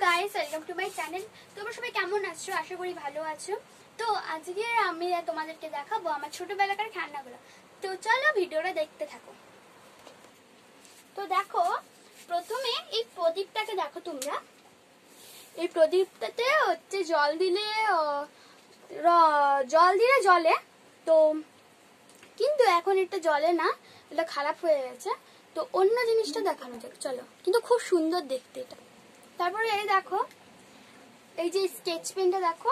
Guys, welcome to my channel. তোমরা সবাই কেমন আছো? আশা করি ভালো আছো। তো আজকে আমি তোমাদেরকে দেখাবো আমার ছোটবেলাকার খেলনাগুলো। তো চলো ভিডিওটা দেখতে থাকো। তো দেখো, প্রথমে এই প্রদীপটাকে দেখো তোমরা। এই প্রদীপটাতে হচ্ছে জল দিলে জলে, তো কিন্তু এখন এটা জলে না, এটা খারাপ হয়ে গেছে। তো অন্য জিনিসটা দেখানো যাক, চলো। কিন্তু খুব সুন্দর দেখতে এটা। তারপরে এই দেখো, এই যে স্কেচ পেনটা দেখো,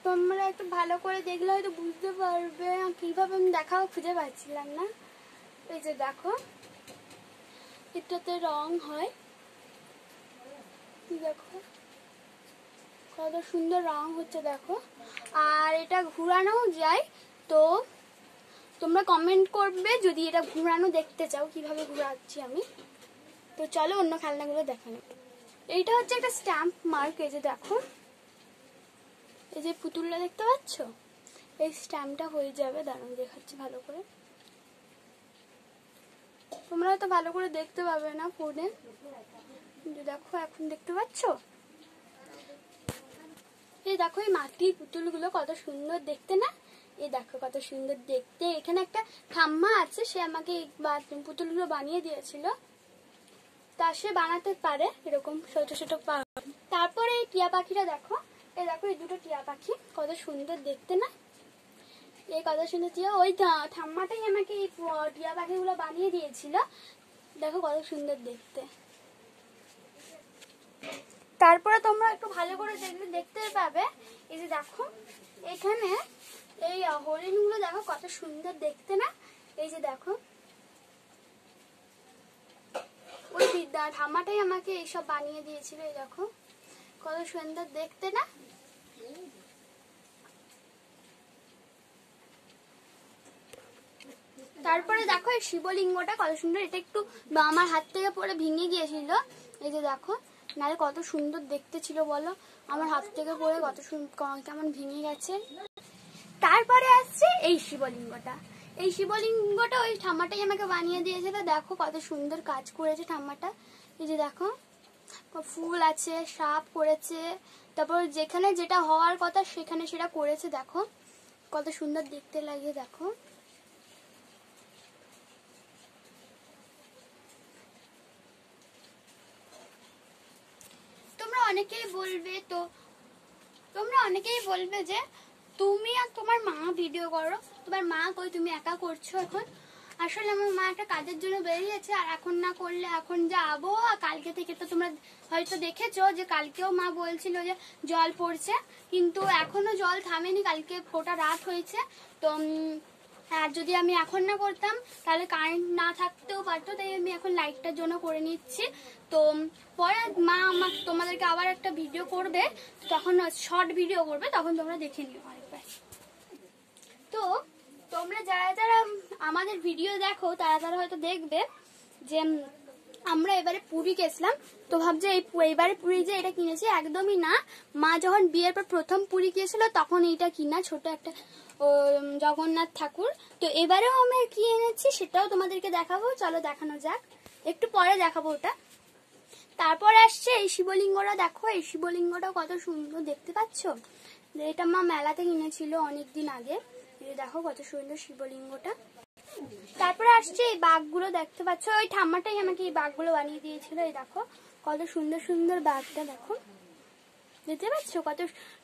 তোমরা একটু ভালো করে দেখলে হয়তো বুঝতে পারবে। কিভাবে আমি দেখাও খুঁজে পাচ্ছিলাম না। এই যে দেখো, এটাতে রং হয়, দেখো কত সুন্দর রং হচ্ছে দেখো। আর এটা ঘুরানো যায়। তো তোমরা কমেন্ট করবে যদি এটা ঘুরানো দেখতে চাও, কিভাবে ঘুরাচ্ছি আমি। তো চলো অন্য খেলনাগুলো দেখানো। এইটা হচ্ছে একটা স্ট্যাম্প মার্ক। এই যে দেখো, এই যে পুতুলটা দেখতে পাচ্ছ, এই স্ট্যাম্পটা হয়ে যাবে। দাঁড়াও দেখাচ্ছি ভালো করে। তোমরা হয়তো ভালো করে দেখতে পাবে না ফোনে, কিন্তু দেখো এখন দেখতে পাচ্ছ। এই দেখো, এই মাটির পুতুলগুলো কত সুন্দর দেখতে না? এই দেখো কত সুন্দর দেখতে। এখানে একটা ঠাম্মা আছে, সে আমাকে পুতুলগুলো বানিয়ে দিয়েছিল। তা সে বানাতে পারে এরকম ছোট ছোট। তারপরে এই টিয়া পাখিটা দেখো। এই দেখো, এই দুটো টিয়া পাখি কত সুন্দর দেখতে না? এই কত সুন্দর টিয়া। ওই ঠাম্মাটাই আমাকে এই টিয়া পাখিগুলো বানিয়ে দিয়েছিল। দেখো কত সুন্দর দেখতে। তারপরে তোমরা একটু ভালো করে দেখলে দেখতে পাবে। এই যে দেখো, এখানে এই হরিণগুলো দেখো কত সুন্দর দেখতে না? এই যে দেখো, ওই ঠাম্মাটাই আমাকে এইসব বানিয়ে দিয়েছিল। এই দেখো কত সুন্দর দেখতে না? তারপরে দেখো, এই শিবলিঙ্গটা কত সুন্দর। এটা একটু আমার হাত থেকে পড়ে ভেঙে গিয়েছিল। এই যে দেখো, নালে কত সুন্দর দেখতে ছিল বলো। আমার হাত থেকে পড়ে কত কেমন ভেঙে গেছে। তারপরে আসছে এই শিবলিঙ্গটা। এই শিবলিঙ্গটা ওই ঠাম্মাটাই আমাকে বানিয়ে দিয়েছিল। দেখো কত সুন্দর কাজ করেছে ঠাম্মাটা। এই যে দেখো, ফুল আছে, সাপ করেছে, তারপর যেখানে যেটা হওয়ার কথা সেখানে সেটা করেছে। দেখো কত সুন্দর দেখতে লাগে। দেখো তোমরা অনেকেই বলবে যে তুমি আর তোমার মা ভিডিও করো, তোমার মা কই, তুমি একা করছো এখন? আসলে আমার মা একটা কাজের জন্য বেরিয়েছে, আর এখন না করলে এখন যা আবহাওয়া, কালকে থেকে তো তোমরা হয়তো দেখেছো যে কালকেও মা বলছিল যে জল পড়ছে, কিন্তু এখনো জল থামেনি। কালকে ফোটা রাত হয়েছে। তো আর যদি আমি এখন না করতাম তাহলে কারেন্ট না থাকতেও পারতো। তাই আমি এখন লাইটটার জন্য করে নিচ্ছি। তো পরে মা আমাকে তোমাদেরকে আবার একটা ভিডিও করবে, তখন শর্ট ভিডিও করবে, তখন তোমরা দেখে নিও আরেকবার। তো তোমরা যারা যারা আমাদের ভিডিও দেখো তারা হয়তো দেখবে যে আমরা এবারে পুরী গেছিলাম। তো ভাবছে এইবারে পুরী যে এটা কিনেছি, একদমই না। মা যখন বিয়ের পর প্রথম পুরী গিয়েছিল তখন এইটা কিনা, ছোট একটা জগন্নাথ ঠাকুর। তো এবারেও আমরা কি এনেছি সেটাও তোমাদেরকে দেখাবো। চলো দেখানো যাক, একটু পরে দেখাবো ওটা। তারপর আসছে এই শিবলিঙ্গটা। দেখো এই শিবলিঙ্গটা কত সুন্দর দেখতে পাচ্ছ। এটা মা মেলাতে কিনেছিল অনেকদিন আগে। দেখো কত সুন্দর শিবলিঙ্গটা। তারপরে আসছে এই বাঘগুলো দেখতে পাচ্ছ, ওই ঠাম্মাটাই আমাকে এই বাঘগুলো বানিয়ে দিয়েছিল। এই দেখো কত সুন্দর সুন্দর বাঘটা, দেখো দেখতে পাচ্ছ কত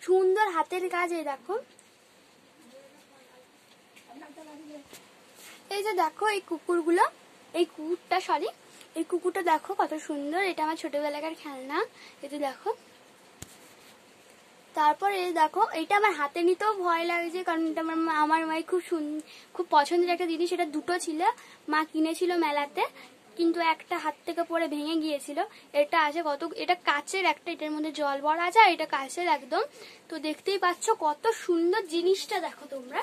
সুন্দর হাতের কাজ। এই দেখো, এই যে দেখো এই কুকুরগুলো, এই কুকুরটা দেখো কত সুন্দর। এটা আমার ছোটবেলাকার খেলনা। এই যে দেখো। তারপরে দেখো, এটা আমার হাতে নিতেও ভয় লাগছে, কারণ এটা আমার মায়ের খুব পছন্দের একটা জিনিস। এটা দুটো ছিল, মা কিনেছিল মেলাতে, কিন্তু একটা হাত থেকে পড়ে ভেঙে গিয়েছিল। এটা আছে এটা কাচের একটা, এটার মধ্যে জল ভরা আছে, আর এটা কাচের একদম। তো দেখতেই পাচ্ছ কত সুন্দর জিনিসটা, দেখো তোমরা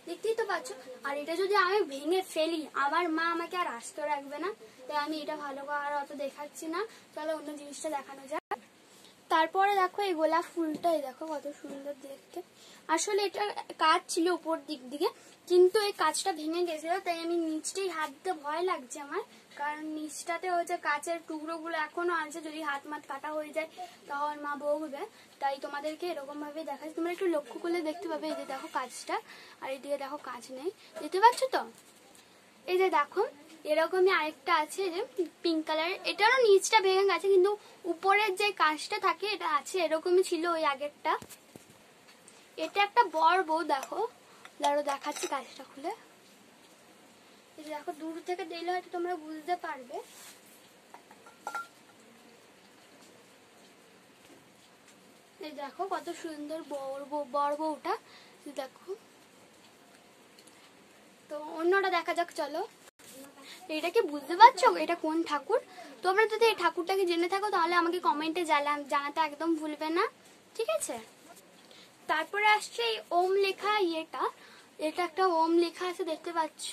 দেখতেই তো পাচ্ছ। আর এটা যদি আমি ভেঙে ফেলি, আমার মা আমাকে আর আস্ত রাখবে না। তাই আমি এটা ভালো করে অত দেখাচ্ছি না। চলো অন্য জিনিসটা দেখানো যায়। তারপরে দেখো এই গোলাপ ফুলটাই দেখো কত সুন্দর দেখতে। আসলে এটা কাজ ছিল উপর দিকে, কিন্তু এই কাজটা ভেঙে গেছিল, তাই আমি নিচটাই হাত দিতে ভয় লাগছে আমার। কারণ নিচটাতে হচ্ছে কাচের টুকরোগুলো এখনো আছে, যদি হাত মাত কাটা হয়ে যায় তখন মা বকবে। তাই তোমাদেরকে এরকম ভাবে দেখাচ্ছি, তোমরা একটু লক্ষ্য করলে দেখতে পাবে। এই যে দেখো কাচটা, আর এইদিকে দেখো কাচ নেই, দেখতে পাচ্ছ তো? এই যে দেখো এরকমই আরেকটা আছে যে পিঙ্ক কালার, এটারও নিচটা ভেঙে গেছে কিন্তু উপরের যে কাচটা থাকে এটা আছে, এরকমই ছিল ওই আগেরটা। এটা একটা বড় বউ, দেখো দাঁড়ো দেখাচ্ছি কাচটা খুলে। এই যে দেখো দূর থেকে দেখলে হয়তো তোমরা বুঝতে পারবে। এই দেখো কত সুন্দর বড় বউটা, দেখো। তো অন্যটা দেখা যাক, চলো। এটা কি বুঝতে পারছো এটা কোন ঠাকুর? তোমরা যদি এই ঠাকুরটাকে জেনে থাকো তাহলে আমাকে কমেন্টে জানাতে একদম ভুলবে না, ঠিক আছে? তারপরে আসছে এই ওম লেখা ইয়েটা, এটা একটা ওম লেখা আছে, দেখতে পাচ্ছ?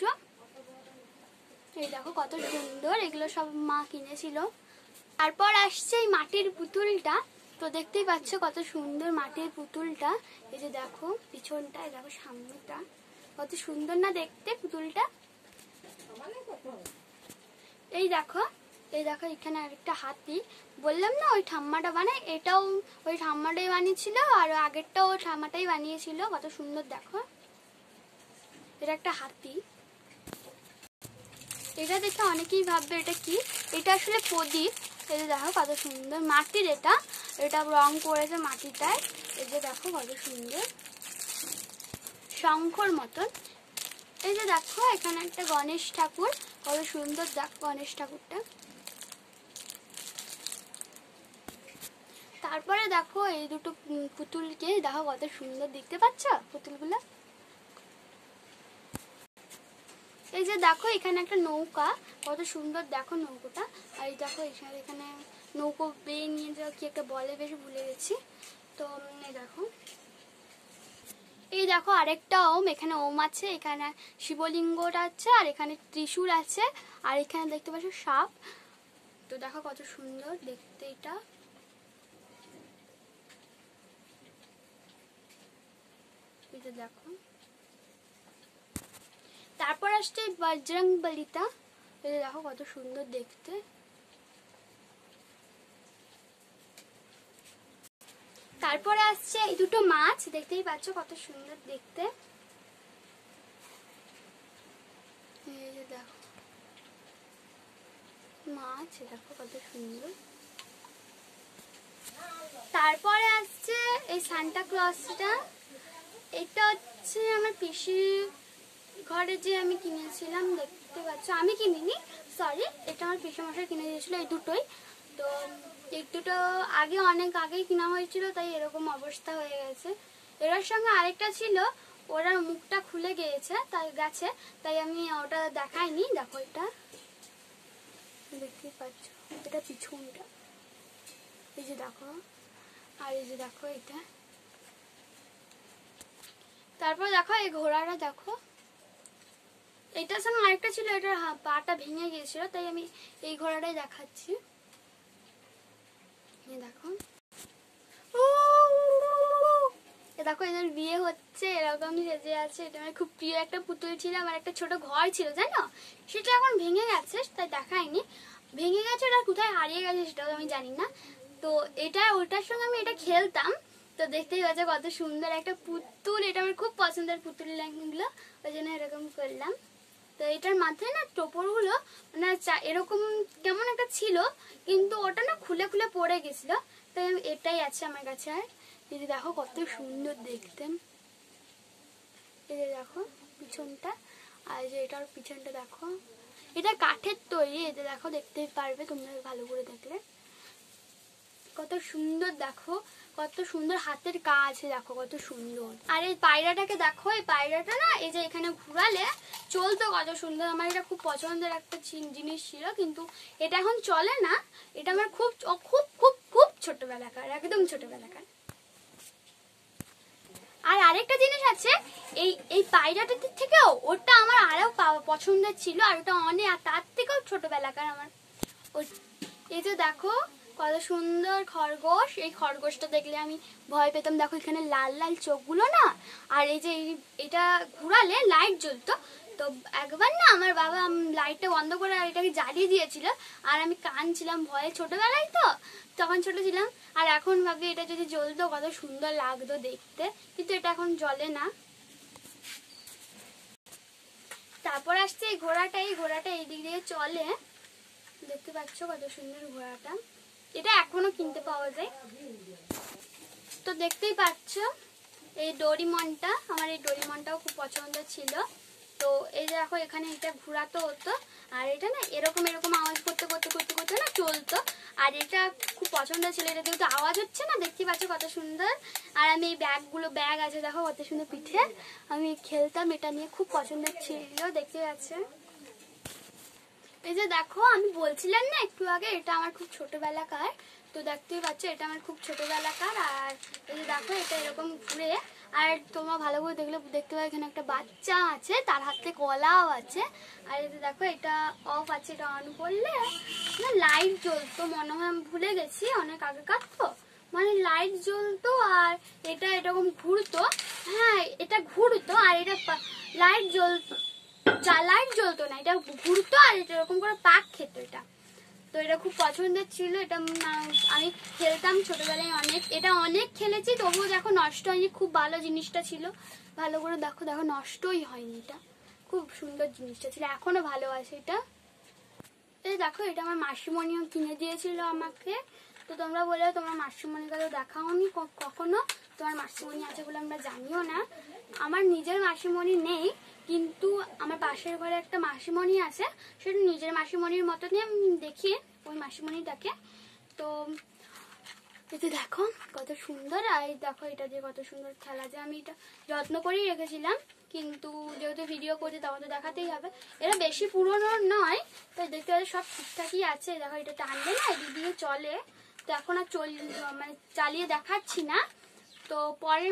এই দেখো কত সুন্দর, এগুলো সব মা কিনেছিল। তারপর আসছে এই মাটির পুতুলটা, তো দেখতেই পাচ্ছ কত সুন্দর মাটির পুতুলটা। এই যে দেখো পিছনটা, দেখো সামনেটা, কত সুন্দর না দেখতে পুতুলটা। এই দেখো এখানে আরেকটা হাতি, বললাম না ওই ঠাম্মাটা বানায়, এটাও ওই ঠাম্মাটাই বানিয়েছিল, আর আগেরটাও ওই ঠাম্মাটাই বানিয়েছিল। কত সুন্দর দেখো, এটা একটা হাতি। এটা দেখে অনেকেই ভাববে এটা কি, এটা আসলে প্রদীপ। এই যে দেখো কত সুন্দর মাটির, এটা রং করেছে মাটিটায়। এই যে দেখো কত সুন্দর শঙ্খর মতন। এই যে দেখো এখানে একটা গণেশ ঠাকুর, কত সুন্দর দেখো গণেশ ঠাকুরটা। তারপরে দেখো এই দুটো পুতুলকে দেখো কত সুন্দর, দেখতে পাচ্ছ পুতুলগুলো? এই যে দেখো এখানে একটা নৌকা, কত সুন্দর দেখো নৌকোটা। আর এই দেখো এখানে নৌকো বেয়ে নিয়ে যাওয়া কি একটা বলে, বেশ ভুলে গেছি। তো এই দেখো আরেকটা ওম, এখানে ওম আছে, এখানে শিবলিঙ্গটা আছে, আর এখানে ত্রিশূল আছে, আর এখানে দেখতে পাচ্ছ সাপ। তো দেখো কত সুন্দর দেখতে এটা। এই যে দেখো তারপর আসছে বজরংবলীটা, এই যে দেখো কত সুন্দর দেখতে। তারপরে আসছে এই দুটো মাছ, দেখতেই পাচ্ছ কত সুন্দর দেখতে। এই যে দেখো মাছ, দেখো কত সুন্দর। তারপরে আসছে এই সান্টা ক্লজটা, এটা হচ্ছে আমার পিসির ঘরে যে আমি কিনেছিলাম, দেখতে পাচ্ছ। আমি কিনিনি, সরি, এটা আমার পিসেমশাই কিনে দিয়েছিল এই দুটোই। তো এই দুটো অনেক আগেই কেনা হয়েছিল, তাই এরকম অবস্থা হয়ে গেছে। এর সঙ্গে আরেকটা ছিল, ওরা মুখটা খুলে গিয়েছে, তাই আমি ওটা দেখাইনি। দেখো এটা দেখতেই পাচ্ছ, এটা পিছনটা, এই যে দেখো, আর এই যে দেখো এটা। তারপর দেখো এই ঘোড়াটা, দেখো এটার সঙ্গে আরেকটা ছিল, এটার পাটা ভেঙে গিয়েছিল, তাই আমি এই ঘোড়াটাই দেখাচ্ছি। দেখো দেখো এদের বিয়ে হচ্ছে, এরকম সেজে আছে। এটা আমার খুব প্রিয় একটা পুতুল ছিল, আমার একটা ছোট ঘর ছিল জানো, সেটা এখন ভেঙে গেছে, তাই দেখাইনি। ভেঙে গেছে, ওটা কোথায় হারিয়ে গেছে সেটাও আমি জানি না। তো ওটার সঙ্গে আমি এটা খেলতাম। তো দেখতেই পাচ্ছ কত সুন্দর একটা পুতুল, এটা আমার খুব পছন্দের পুতুল গুলো, ওই জন্য এরকম করলাম। তো এটার মাথায় না টোপরগুলো মানে এরকম কেমন একটা ছিল, কিন্তু ওটা না খুলে খুলে পড়ে গেছিল, তাই এটাই আছে আমার কাছে। আর এই যে দেখো কত সুন্দর দেখতে, এই যে দেখো পিছনটা, আর যে এটার পিছনটা দেখো, এটা কাঠের তৈরি। এই যে দেখো দেখতেই পারবে তোমরা ভালো করে দেখলে, কত সুন্দর দেখো, কত সুন্দর হাতের কাজ, দেখো কত সুন্দর। আর এই পায়রাটাকে দেখো, এই পায়রাটা না এই যে এখানে ঘুরালে চলতো কত সুন্দর। আমার এটা খুব পছন্দের একটা জিনিস ছিল, কিন্তু এটা এখন চলে না। এটা আমার খুব খুব খুব খুব ছোটবেলাকার, একদম ছোটবেলাকার। আর আরেকটা জিনিস আছে, এই পায়রাটার থেকেও ওটা আমার আরো পছন্দের ছিল, আর ওটা অনেক, তার থেকেও ছোটবেলাকার আমার। এই যে দেখো কত সুন্দর খরগোশ, এই খরগোশটা দেখলে আমি ভয় পেতাম। দেখো এখানে লাল লাল চোখগুলো না, আর এই যে এটা ঘুরালে লাইট জ্বলতো, তো একবার না আমার বাবা লাইটটা বন্ধ করে এটাকে জ্বালিয়ে দিয়েছিল, আর আমি কাঁদছিলাম ভয়ে, ছোটবেলায় তো তখন ছোট ছিলাম। আর এখন ভাবি এটা যদি জ্বলতো কত সুন্দর লাগতো দেখতে, কিন্তু এটা এখন জ্বলে না। তারপর আসছে এই ঘোড়াটা, এই ঘোড়াটা এই দিক দিয়ে চলে, দেখতে পাচ্ছ কত সুন্দর ঘোড়াটা। এটা এখনো কিনতে পাওয়া যায়। তো দেখতেই পাচ্ছ এই ডোরিমনটা, আমার এই ডোরিমনটাও খুব পছন্দ ছিল। তো এই দেখো এখানে এটা ঘোরাতে হতো, আর এটা না এরকম এরকম আওয়াজ করতে করতে করতে করতে না চলতো, আর এটা খুব পছন্দ ছিল। এটা যেহেতু আওয়াজ হচ্ছে না, দেখতে পাচ্ছ কত সুন্দর। আর আমি এই ব্যাগ আছে দেখো কত সুন্দর পিঠে, আমি খেলতাম এটা নিয়ে, খুব পছন্দের ছিল, দেখতে পাচ্ছ। এই যে দেখো আমি বলছিলাম না একটু আগে এটা আমার খুব ছোটবেলাকার, তো দেখতেই পাচ্ছ এটা আমার খুব ছোটবেলাকার। আর এই যে দেখো এটা এরকম ঘুরে, আর তোমরা ভালো করে দেখলে দেখতে পাবে এখানে একটা বাচ্চা আছে, তার হাতে কলাও আছে। আর এই যে দেখো এটা অফ আছে, এটা অন করলে না লাইট জ্বলতো, মনে হয় আমি ভুলে গেছি, অনেক আগেকার তো, মানে লাইট জ্বলতো আর এটা এরকম ঘুরতো। হ্যাঁ এটা ঘুরতো আর এটা লাইট জ্বলতো না, এটা ঘুরতো আর এটা এরকম করে পাক খেত এটা। তো এটা খুব পছন্দের ছিল, এটা আমি খেলতাম ছোটবেলায় অনেক, এটা অনেক খেলেছি, তবুও দেখো নষ্ট হয়নি, খুব ভালো জিনিসটা ছিল। ভালো করে দেখো দেখো নষ্টই হয়নি, এটা খুব সুন্দর জিনিসটা ছিল, এখনো ভালো আছে এটা। এই দেখো এটা আমার মাসিমণিও কিনে দিয়েছিল আমাকে। তো তোমরা বলে তোমার মাসিমণির কথা দেখাওনি কখনো, তোমার মাসিমণি আছে বলে আমরা জানিও না। আমার নিজের মাসিমণি নেই, কিন্তু আমার পাশের ঘরে একটা মাসিমণি আছে, সেটা নিজের মাসিমণির মতনই আমি দেখি ওই মাসিমণিটাকে। তো এতে দেখো কত সুন্দর, আর দেখো এটা দিয়ে কত সুন্দর খেলা যায়। আমি এটা যত্ন করেই রেখেছিলাম, কিন্তু যেহেতু ভিডিও করছি তখন তো দেখাতেই হবে। এটা বেশি পুরনো নয়, তাই দেখতে পাচ্ছি সব ঠিকঠাকই আছে। দেখো এটা টানলে না এদিক দিয়ে চলে, তো এখন আর মানে চালিয়ে দেখাচ্ছি না, তো পরে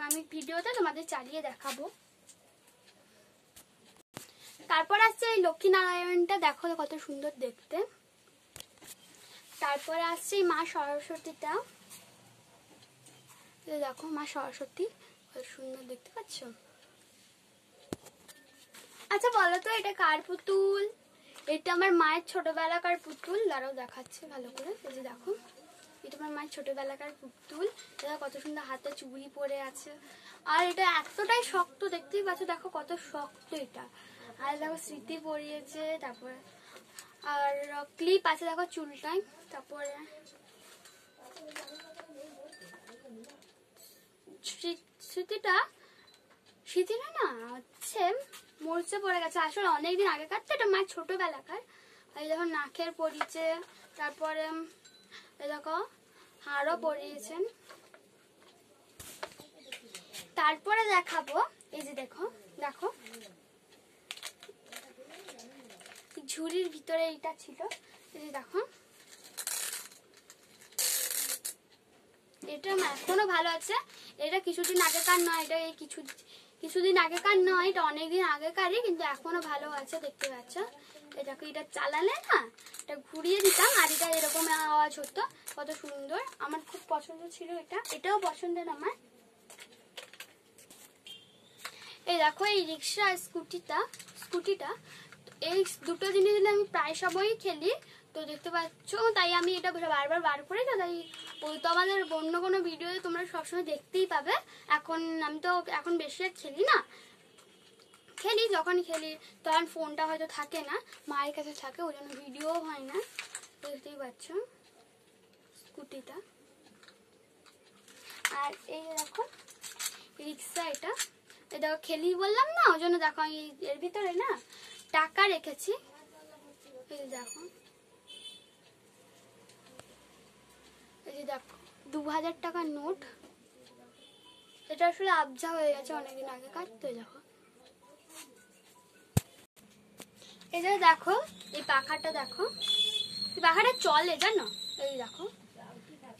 আমি ভিডিওতে তোমাদের চালিয়ে দেখাবো। তারপর আসছে এই লক্ষ্মীনারায়ণটা, দেখো কত সুন্দর দেখতে। তারপরে আসছে মা সরস্বতীটা, দেখো মা সরস্বতী কত সুন্দর দেখতে পাচ্ছ। আচ্ছা বলো তো এটা কার পুতুল? এটা আমার মায়ের ছোটবেলাকার পুতুল, দাঁড়াও দেখাচ্ছে ভালো করে। এই যে দেখো এটা আমার মায়ের ছোটবেলাকার পুতুল, এটা কত সুন্দর হাতে চুড়ি পরে আছে, আর এটা এতটাই শক্ত, দেখতেই পাচ্ছ দেখো কত শক্ত এটা। আর দেখো স্মৃতি পরিয়েছে, তারপরে আর ক্লিপ আছে দেখো চুলটায়। তারপরে স্মৃতিটা না হচ্ছে মরচে পড়ে গেছে, আসলে অনেকদিন আগেকার তো, এটা মায়ের ছোটবেলাকার। এই দেখো নাকের পরিয়েছে, তারপরে এই দেখো হাড়ও পরিয়েছেন। তারপরে দেখাবো এই যে দেখো দেখো ঝুড়ির ভিতরে এইটা ছিল, এই যে দেখো এটা এখনো ভালো আছে। এটা কিছুদিন আগেকার নয়, এটা এই কিছুদিন আগেকার নয়, এটা অনেকদিন আগেকারই, কিন্তু এখনো ভালো আছে, দেখতে পাচ্ছ। এটাকে এটা চালালে না এটা ঘুরিয়ে দিতাম আর এটা এরকম আওয়াজ হতো, কত সুন্দর, আমার খুব পছন্দ ছিল এটা, এটাও পছন্দের আমার। এই দেখো এই রিক্সা স্কুটিটা এই দুটো জিনিস দিলে আমি প্রায় সময়ই খেলি, তো দেখতে পাচ্ছ, তাই আমি এটা বারবার বার করি, তো তাই ওই তো আমাদের অন্য কোনো ভিডিওতে তোমরা সবসময় দেখতেই পাবে। আমি তো এখন বেশি আর খেলি না, যখন খেলি তখন ফোনটা হয়তো থাকে না, মায়ের কাছে থাকে, ওই জন্য ভিডিও হয় না। দেখতেই পাচ্ছ স্কুটিটা। আর এই দেখো রিক্সা, এটা দেখো খেলি বললাম না, ওই জন্য দেখো আমি এর ভিতরে না টাকা রেখেছি, এই যে দেখো, এই যে দেখো 2000 টাকার নোট, এটা আসলে আবজা হয়ে গেছে অনেকদিন আগে কাটতে। দেখো এই যে দেখো এই পাখাটা, দেখো এই পাখাটা চলে জানো, এই দেখো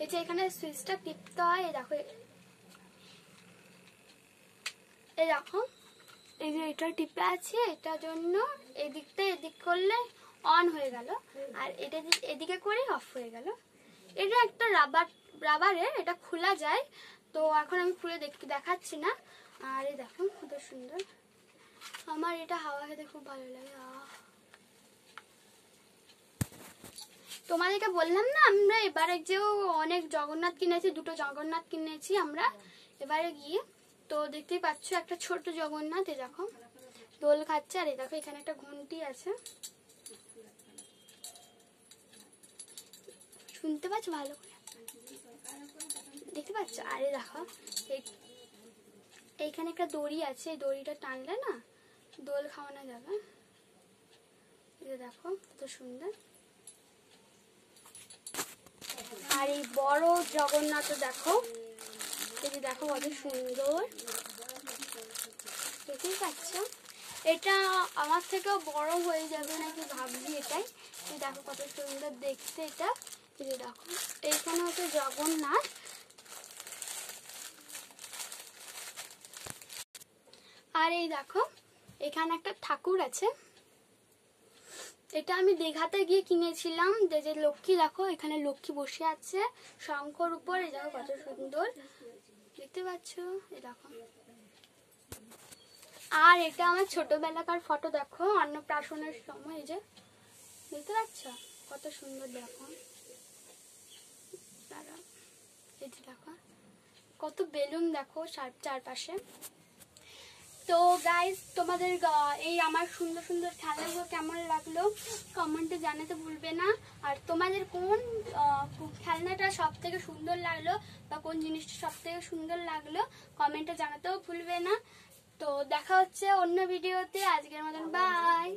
এই যে এখানে সুইচটা টিপতে হয়, এই দেখো এই দেখো এই যে এটা টিপে আছে, এটার জন্য এদিকটা এদিক করলে অন হয়ে গেল, আর এটা এদিকে করে অফ হয়ে গেল। এটা একটা রাবারের, এটা খোলা যায়, তো এখন আমি খুলে দেখাচ্ছি না। আর এই দেখো কত সুন্দর, আমার এটা হাওয়া খেতে খুব ভালো লাগে। তোমাদেরকে বললাম না আমরা এবারে যেও অনেক জগন্নাথ কিনেছি, 2টো জগন্নাথ কিনেছি আমরা এবারে গিয়ে। তো দেখতেই পাচ্ছ একটা ছোট জগন্নাথ, এই দেখো দোল খাচ্ছে। আর এই দেখো এখানে একটা ঘন্টি আছে, শুনতে পাচ্ছ ভালো করে, দেখতে পাচ্ছ? আরে দেখো এইখানে একটা দড়ি আছে, এই দড়িটা টানলে না দোল খাওয়ানো যাবে। এই দেখো কত সুন্দর। আর এই বড় জগন্নাথ দেখো, এই যে দেখো কত সুন্দর, দেখতেই পাচ্ছ? এটা আমার থেকেও বড় হয়ে যাবে নাকি ভাবছি এটাই। এই দেখো কত সুন্দর দেখতে এটা। এই যে দেখো এইখানে হচ্ছে জগন্নাথ। আর এই দেখো এখানে একটা ঠাকুর আছে, এটা আমি দীঘাতে গিয়ে কিনেছিলাম। যে লক্ষ্মী, দেখো এখানে লক্ষ্মী বসে আছে শঙ্খর উপর। এই দেখো কত সুন্দর, দেখতে পাচ্ছ? এই দেখো। আর এটা আমার ছোটবেলাকার ফটো, দেখো অন্নপ্রাশনের সময়। এই যে দেখতে পাচ্ছ কত সুন্দর, দেখো এই যে দেখো কত বেলুন, দেখো চারপাশে। তো গাইস তোমাদের এই আমার সুন্দর সুন্দর খেলাগুলো কেমন লাগলো কমেন্টে জানাতে ভুলবে না। আর তোমাদের কোন খেলনাটা সব থেকে সুন্দর লাগলো বা কোন জিনিসটা সব থেকে সুন্দর লাগলো কমেন্টে জানাতেও ভুলবে না। তো দেখা হচ্ছে অন্য ভিডিওতে, আজকের মতন বাই।